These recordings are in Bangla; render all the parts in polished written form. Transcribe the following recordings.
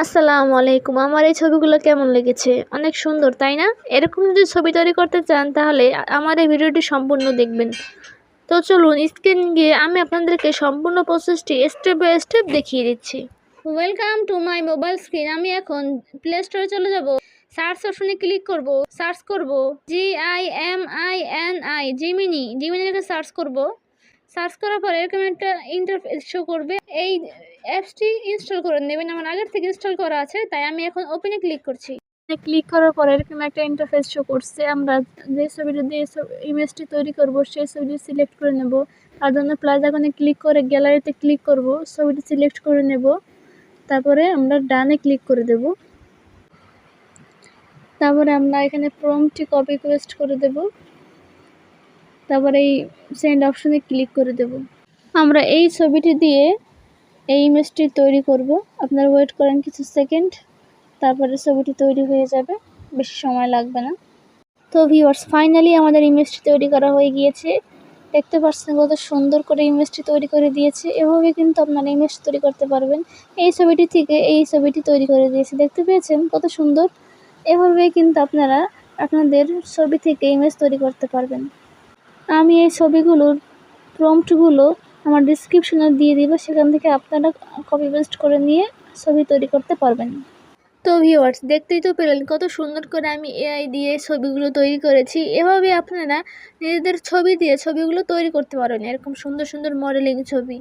আসসালামু আলাইকুম। আমার এই ছবিগুলো কেমন লেগেছে? অনেক সুন্দর, তাই না? এরকম যদি ছবি তৈরি করতে চান তাহলে আমার এই ভিডিওটি সম্পূর্ণ দেখবেন। তো চলুন স্ক্রিন গিয়ে আমি আপনাদেরকে সম্পূর্ণ প্রসেসটি স্টেপ বাই স্টেপ দেখিয়ে দিচ্ছি। Welcome to my mobile screen. আমি এখন প্লে স্টোরে চলে যাব। সার্চ অপশনে ক্লিক করব। সার্চ করব GIMINI জিমিনি সার্চ করব। সার্চ করার পরে এরকম একটা ইন্টারফেস শো করবে। এই অ্যাপসটি ইনস্টল করে নেবেন। আমার আগের থেকে ইনস্টল করা আছে, তাই আমি এখন ওপেনে ক্লিক করছি। ক্লিক করার পরে এরকম একটা ইন্টারফেস শো করছে। আমরা যে ছবিটা দিয়ে ইমেজটি তৈরি করব সেই ছবিটি সিলেক্ট করে নেব। তার জন্য প্লাস আইকনে ক্লিক করে গ্যালারিতে ক্লিক করব, ছবিটি সিলেক্ট করে নেব। তারপরে আমরা ডানে ক্লিক করে দেব। তারপরে আমরা এখানে প্রম্পটটি কপি পেস্ট করে দেব। তারপরে এই সেন্ড অপশনে ক্লিক করে দেব। আমরা এই ছবিটি দিয়ে এই ইমেজটি তৈরি করব। আপনারা ওয়েট করেন কিছু সেকেন্ড, তারপরে ছবিটি তৈরি হয়ে যাবে, বেশি সময় লাগবে না। তো ভিউয়ার্স, ফাইনালি আমাদের ইমেজটি তৈরি করা হয়ে গিয়েছে। দেখতে পাচ্ছেন কত সুন্দর করে ইমেজটি তৈরি করে দিয়েছে। এভাবে কিন্তু আপনারা ইমেজ তৈরি করতে পারবেন। এই ছবিটি থেকে এই ছবিটি তৈরি করে দিয়েছে, দেখতে পেয়েছেন কত সুন্দর। এভাবে কিন্তু আপনারা আপনাদের ছবি থেকে ইমেজ তৈরি করতে পারবেন। আমি এই ছবিগুলোর প্রম্পটগুলো আমার ডিসক্রিপশনে দিয়ে দিব, সেখান থেকে আপনারা কপি পেস্ট করে নিয়ে ছবি তৈরি করতে পারবেন। তো ভিউয়ার্স, দেখতেই তো পেলেন কত সুন্দর করে আমি এআই দিয়ে ছবিগুলো তৈরি করেছি। এভাবে আপনারা নিজেদের ছবি দিয়ে ছবিগুলো তৈরি করতে পারবেন, এরকম সুন্দর সুন্দর মডেলিং ছবি।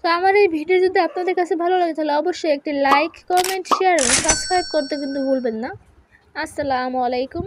তো আমার এই ভিডিও যদি আপনাদের কাছে ভালো লাগে তাহলে অবশ্যই একটি লাইক, কমেন্ট, শেয়ার এবং সাবস্ক্রাইব করতে কিন্তু ভুলবেন না। আসসালামু আলাইকুম।